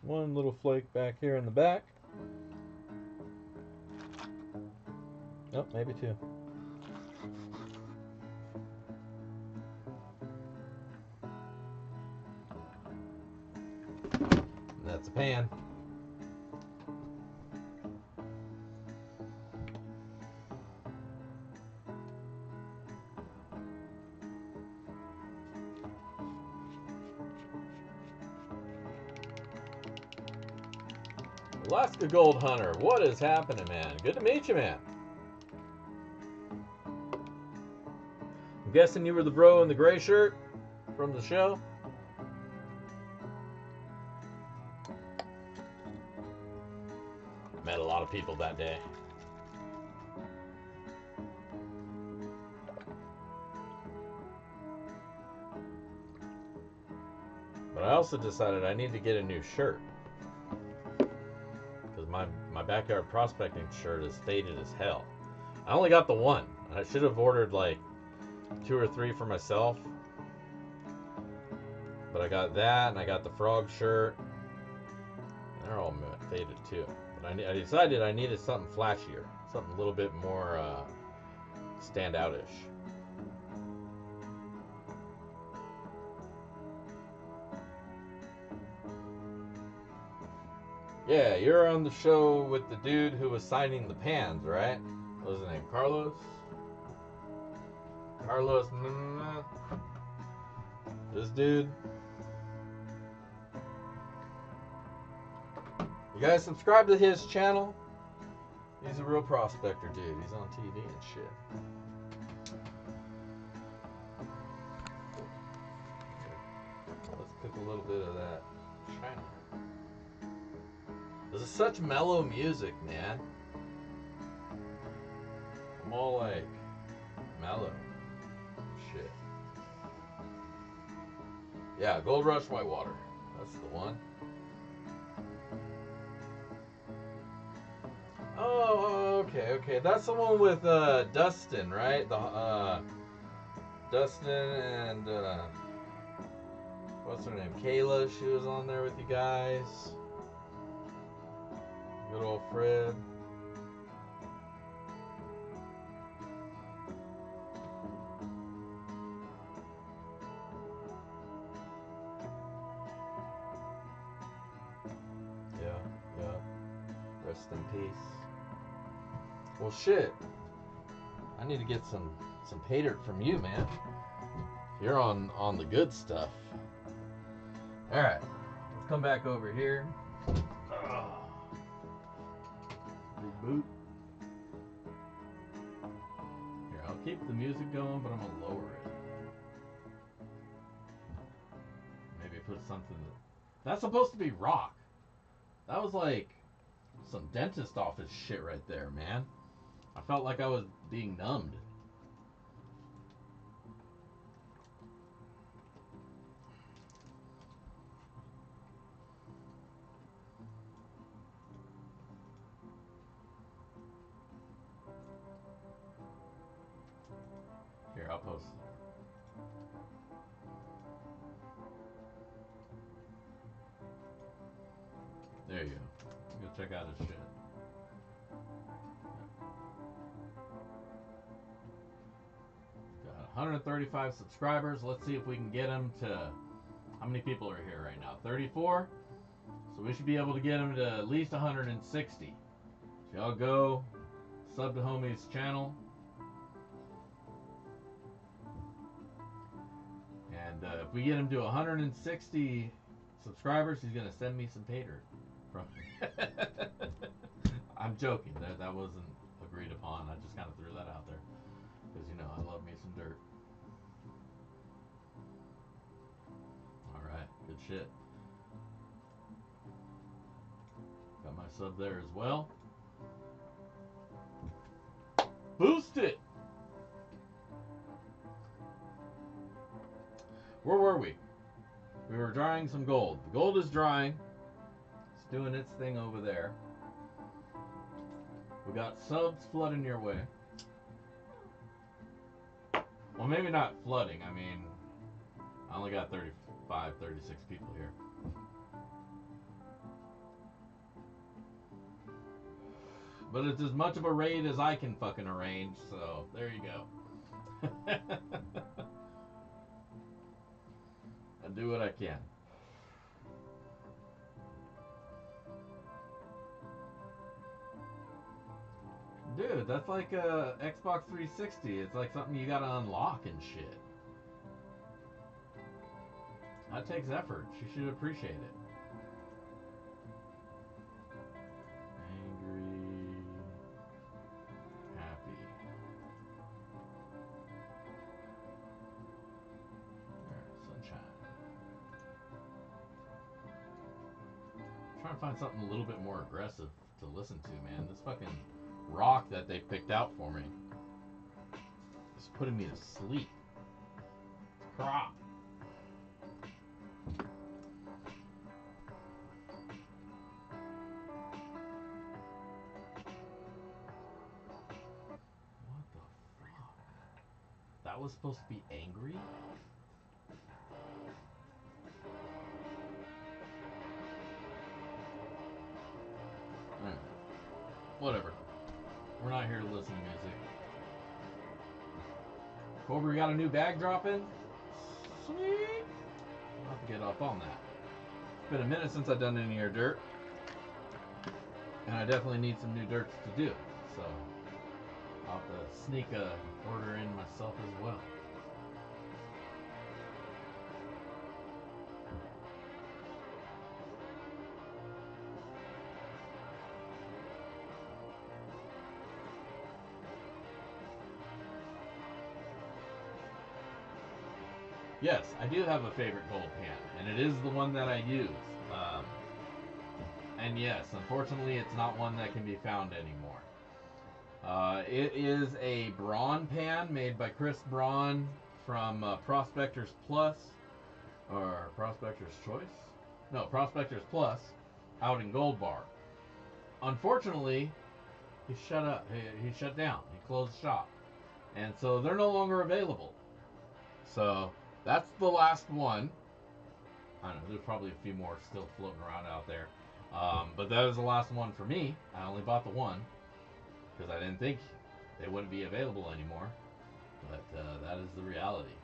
One little flake back here in the back. Oh, maybe two. And that's a pan. Alaska Gold Hunter, what is happening, man? Good to meet you, man. I'm guessing you were the bro in the gray shirt? from the show. Met a lot of people that day. But I also decided I need to get a new shirt. Because my backyard prospecting shirt is faded as hell. I only got the one. I should have ordered like 2 or 3 for myself. But I got that, and I got the frog shirt. They're all faded too. But I decided I needed something flashier. Something a little bit more standout-ish. Yeah, you're on the show with the dude who was signing the pans, right? What was his name? Carlos? Carlos. This dude. You guys subscribe to his channel? He's a real prospector, dude. He's on TV and shit. Let's cook a little bit of that China. This is such mellow music, man. I'm all like mellow. Shit. Yeah, Gold Rush Whitewater. That's the one. Oh, okay. That's the one with Dustin, right? The Dustin and what's her name? Kayla. She was on there with you guys. Good old Fred. Yeah. Rest in peace. Well, shit. I need to get some pay dirt from you, man. You're on the good stuff. All right, let's come back over here. Reboot. Here, I'll keep the music going, but I'm gonna lower it. Maybe put something that's supposed to be rock. That was like some dentist office shit right there, man. I felt like I was being numbed. Here, I'll post it. There you go. Go check out his shit. Got 135 subscribers. Let's see if we can get him to... How many people are here right now? 34? So we should be able to get him to at least 160. So y'all go sub to Homie's channel. And if we get him to 160 subscribers, he's going to send me some pay dirt. From I'm joking. That wasn't agreed upon. I just kind of threw that out there. Because, you know, I love me some dirt. Alright, good shit. Got my sub there as well. Boost it! Where were we? We were drying some gold. The gold is drying. It's doing its thing over there. We got subs flooding your way. Well, maybe not flooding. I mean, I only got 35, 36 people here. But it's as much of a raid as I can fucking arrange, so there you go. I do what I can. Dude, that's like a Xbox 360. It's like something you gotta unlock and shit. That takes effort. You should appreciate it. Angry. Happy. There, sunshine. trying to find something a little bit more aggressive to listen to, man. This fucking rock that they picked out for me is putting me to sleep. Crop. What the fuck? That was supposed to be angry? Alright. Whatever. We're not here to listen to music. Cobra got a new bag dropping? Sweet! I'll have to get up on that. It's been a minute since I've done any of your dirt. And I definitely need some new dirts to do. So I'll have to sneak a order in myself as well. Yes, I do have a favorite gold pan, and it is the one that I use. And yes, unfortunately, it's not one that can be found anymore. It is a Braun pan made by Chris Braun from Prospectors Plus, or Prospectors Choice? No, Prospectors Plus, out in Gold Bar. Unfortunately, he shut up. He shut down. He closed shop, and so they're no longer available. So that's the last one. I don't know. There's probably a few more still floating around out there. But that was the last one for me. I only bought the one because I didn't think they wouldn't be available anymore. But that is the reality.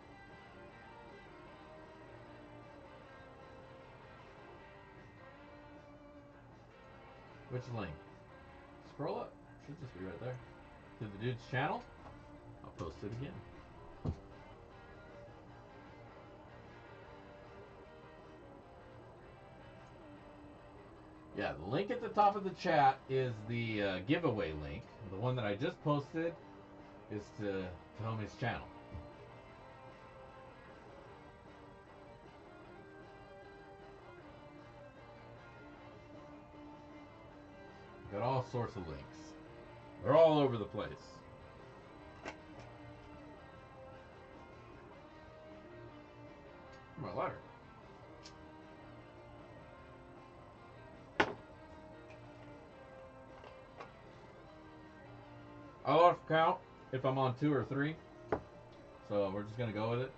Which link? Scroll up. Should just be right there. To the dude's channel. I'll post it again. Yeah, the link at the top of the chat is the giveaway link. The one that I just posted is to Homie's channel. Got all sorts of links. They're all over the place. My lighter. I lost count if I'm on 2 or 3. So we're just going to go with it.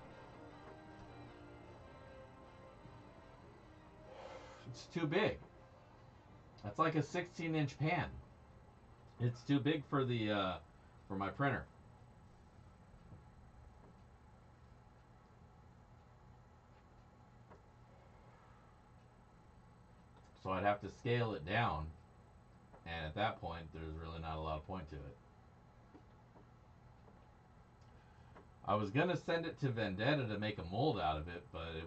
It's too big. That's like a 16-inch pan. It's too big for the for my printer. So I'd have to scale it down. And at that point, there's really not a lot of point to it. I was gonna send it to Vendetta to make a mold out of it, but it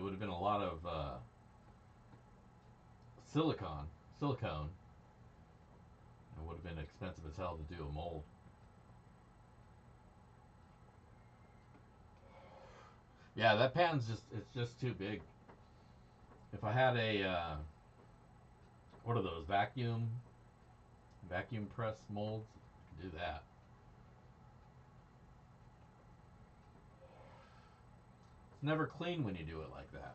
would have been a lot of silicone. It would have been expensive as hell to do a mold. Yeah, that pan's it's just too big. If I had a what are those vacuum press molds, I could do that. It's never clean when you do it like that.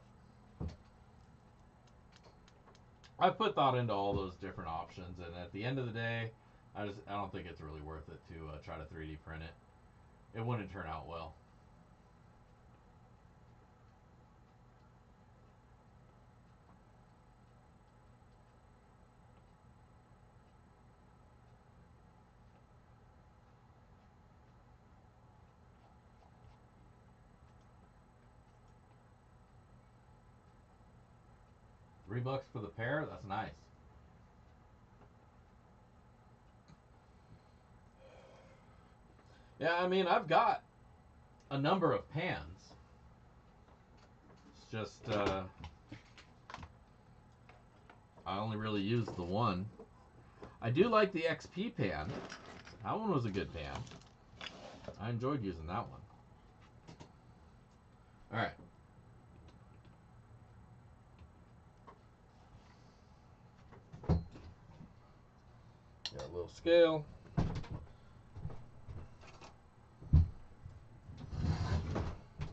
I put thought into all those different options, and at the end of the day, I don't think it's really worth it to try to 3D print it. It wouldn't turn out well. $3 for the pair? That's nice. Yeah, I mean, I've got a number of pans. It's just, I only really use the one. I do like the XP pan. That one was a good pan. I enjoyed using that one. Alright. Got a little scale. Got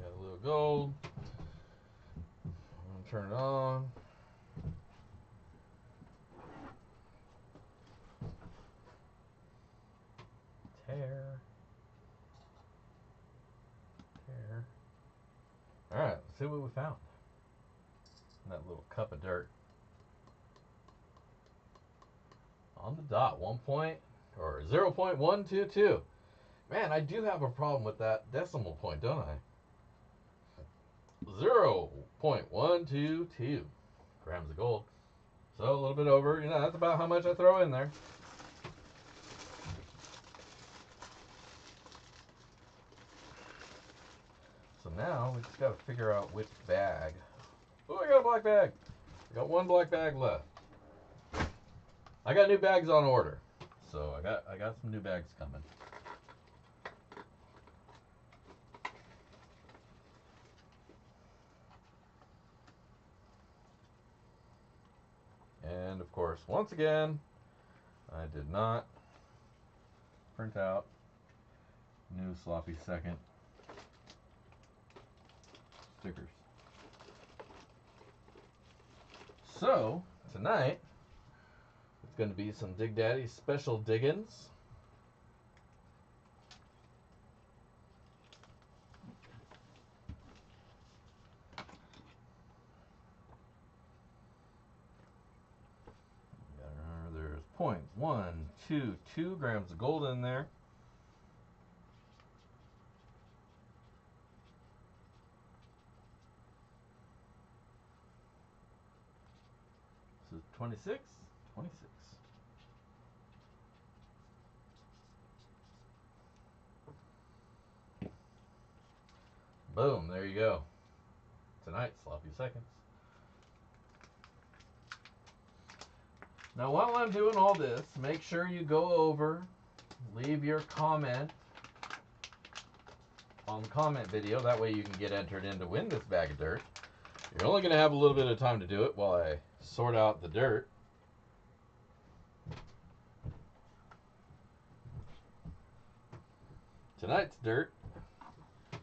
a little gold. I'm gonna turn it on. Tear. Alright, let's see what we found. That little cup of dirt. On the dot, 0.122. Man, I do have a problem with that decimal point, don't I? 0.122 grams of gold. So a little bit over, that's about how much I throw in there. So now we just got to figure out which bag. Oh, I got a black bag. I got one black bag left. I got new bags on order, so I got some new bags coming. And of course, once again, I did not print out new sloppy second stickers. So tonight it's going to be some Dig Daddy special diggins. There's 0.122 grams of gold in there. This is 26. Boom, there you go. Tonight's sloppy seconds. Now while I'm doing all this, make sure you go over, leave your comment on the comment video. That way you can get entered in to win this bag of dirt. You're only going to have a little bit of time to do it while I sort out the dirt. Tonight's dirt is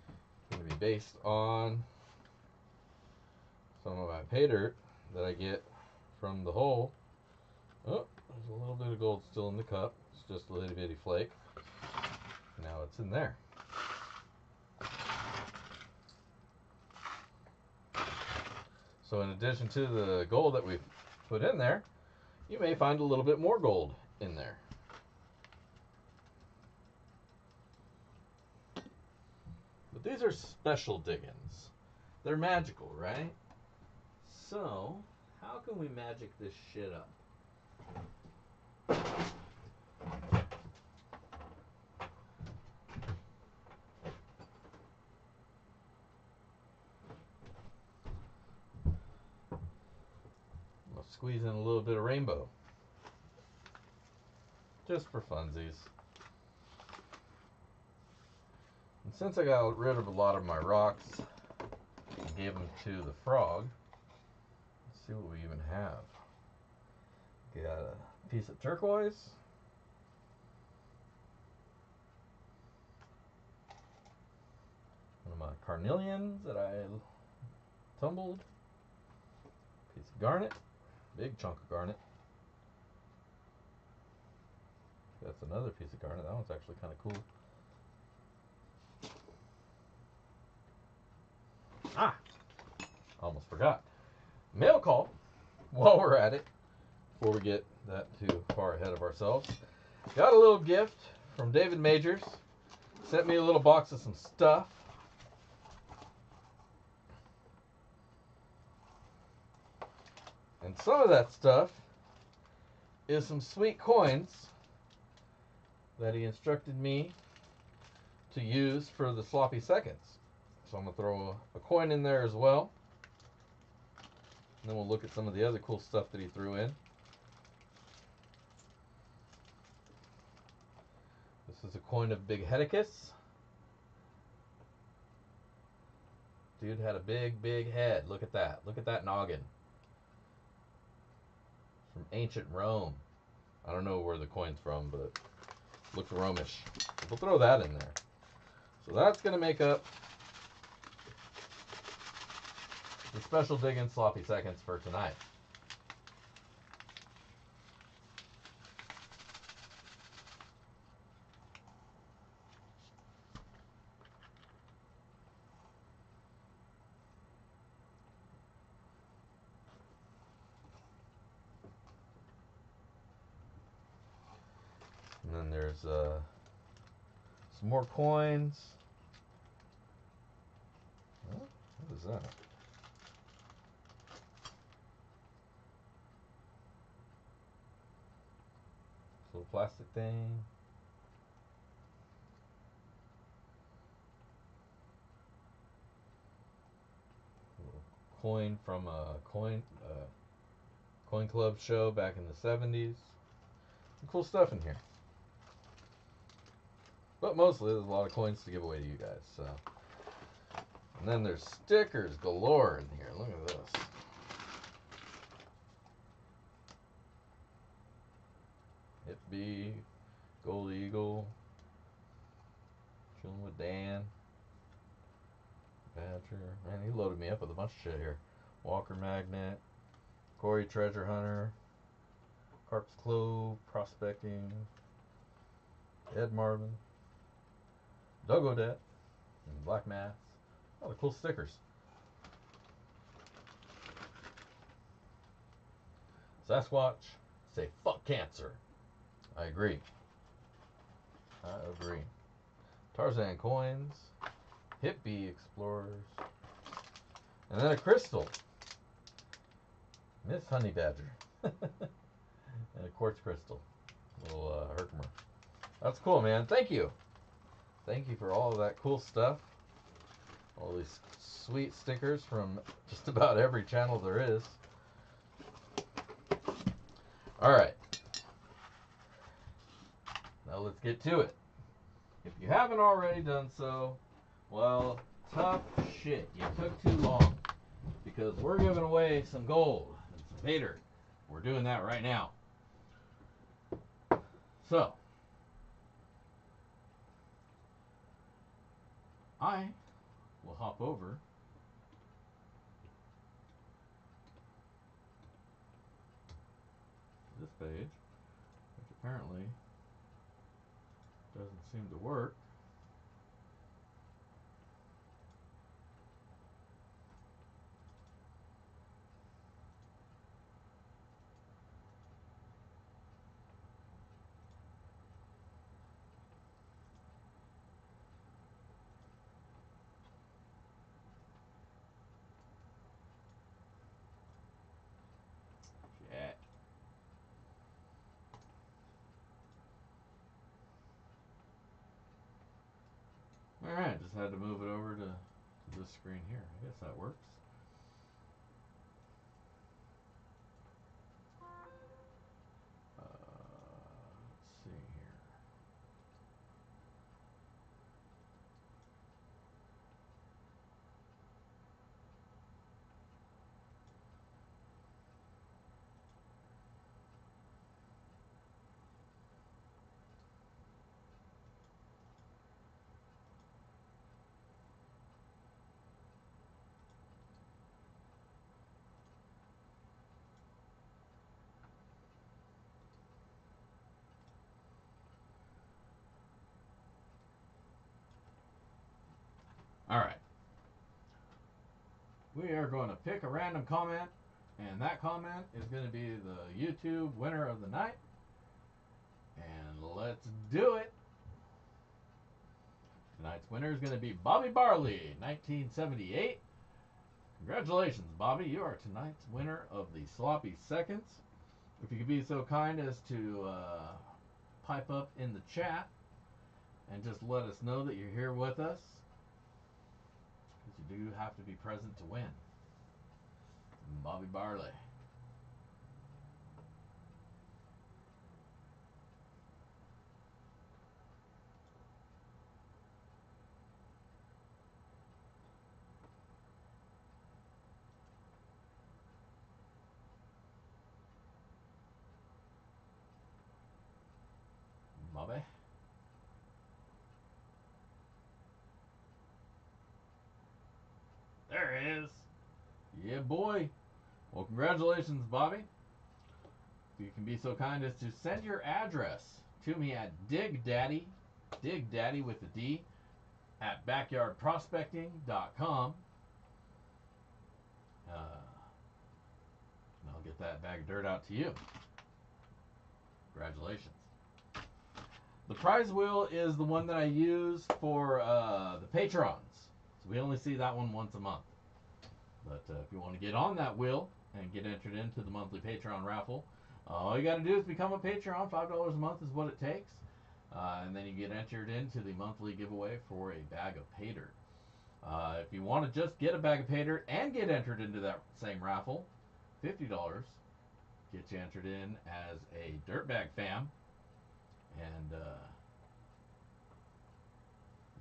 going to be based on some of my pay dirt that I get from the hole. Oh, there's a little bit of gold still in the cup. It's just a little bitty flake. Now it's in there. So in addition to the gold that we put in there, you may find a little bit more gold in there. But these are special diggins. They're magical, right? So, how can we magic this shit up? I'll squeeze in a little bit of rainbow. Just for funsies. And since I got rid of a lot of my rocks and gave them to the frog, let's see what we even have. Got a piece of turquoise. One of my carnelians that I tumbled. Piece of garnet. Big chunk of garnet. That's another piece of garnet. That one's actually kind of cool. Ah! Almost forgot. Mail call while we're at it, before we get that too far ahead of ourselves. Got a little gift from David Majors. Sent me a little box of some stuff. And some of that stuff is some sweet coins that he instructed me to use for the sloppy seconds. So I'm going to throw a coin in there as well. And then we'll look at some of the other cool stuff that he threw in. This is a coin of Big Hedicus. Dude had a big, big head. Look at that. Look at that noggin. From ancient Rome. I don't know where the coin's from, but it looks Romish. We'll throw that in there. So that's going to make up the special digging sloppy seconds for tonight. And then there's some more coins. Huh? What is that? This little plastic thing. A little coin from a coin club show back in the 70s. Some cool stuff in here. But mostly there's a lot of coins to give away to you guys. So, and then there's stickers galore in here. Look at this. Hip B, Gold Eagle, Chilling with Dan, Badger. Man, he loaded me up with a bunch of shit here. Walker Magnet, Corey Treasure Hunter, Carp's Clove, Prospecting, Ed Marvin, Doug Odette, and Black Mass. Oh, the cool stickers. Sasquatch, say fuck cancer. I agree. Tarzan coins, Hippie Explorers, and then a crystal. Miss Honey Badger. And a quartz crystal. Little Herkimer. That's cool, man. Thank you. Thank you for all of that cool stuff. All these sweet stickers from just about every channel there is. Alright. Now let's get to it. If you haven't already done so, well, tough shit. You took too long. Because we're giving away some gold and some Vader. We're doing that right now. So, I will hop over to this page, which apparently doesn't seem to work. Shit. Alright, just had to move it over to this screen here. I guess that works. Let's see here. Alright. We are going to pick a random comment, and that comment is going to be the YouTube winner of the night. And let's do it. Tonight's winner is going to be Bobby Barley, 1978. Congratulations, Bobby. You are tonight's winner of the Sloppy Seconds. If you could be so kind as to pipe up in the chat and just let us know that you're here with us, because you do have to be present to win. Bobby Barley. is. Yeah, boy. Well, congratulations, Bobby. If you can be so kind as to send your address to me at Dig Daddy with a D, at backyardprospecting.com. And I'll get that bag of dirt out to you. Congratulations. The prize wheel is the one that I use for the patrons. So we only see that one once a month. But if you want to get on that wheel and get entered into the monthly Patreon raffle, all you got to do is become a Patreon. $5 a month is what it takes. And then you get entered into the monthly giveaway for a bag of pay dirt. If you want to just get a bag of pay dirt and get entered into that same raffle, $50 gets you entered in as a Dirtbag fam. And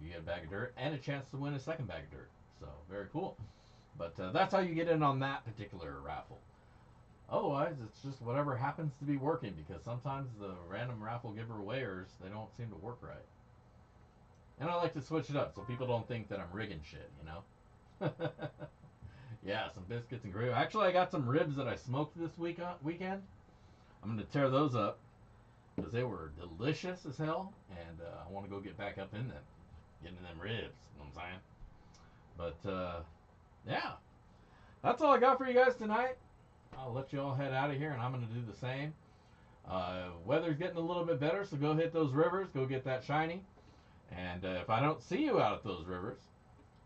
you get a bag of dirt and a chance to win a second bag of dirt. So, very cool. But that's how you get in on that particular raffle. Otherwise, it's just whatever happens to be working, because sometimes the random raffle giveawayers, they don't seem to work right. And I like to switch it up so people don't think that I'm rigging shit, you know? Yeah, some biscuits and gravy. Actually, I got some ribs that I smoked this weekend. I'm going to tear those up because they were delicious as hell, and I want to go get back up in them, getting them ribs, you know what I'm saying? But, yeah, that's all I got for you guys tonight. I'll let you all head out of here, and I'm going to do the same. Weather's getting a little bit better, so go hit those rivers, go get that shiny. And if I don't see you out at those rivers,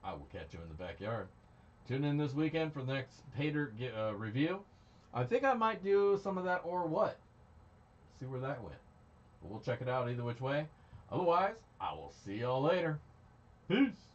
I will catch you in the backyard. Tune in this weekend for the next pay dirt review. I think I might do some of that or what. See where that went. But we'll check it out either which way. Otherwise, I will see y'all later. Peace.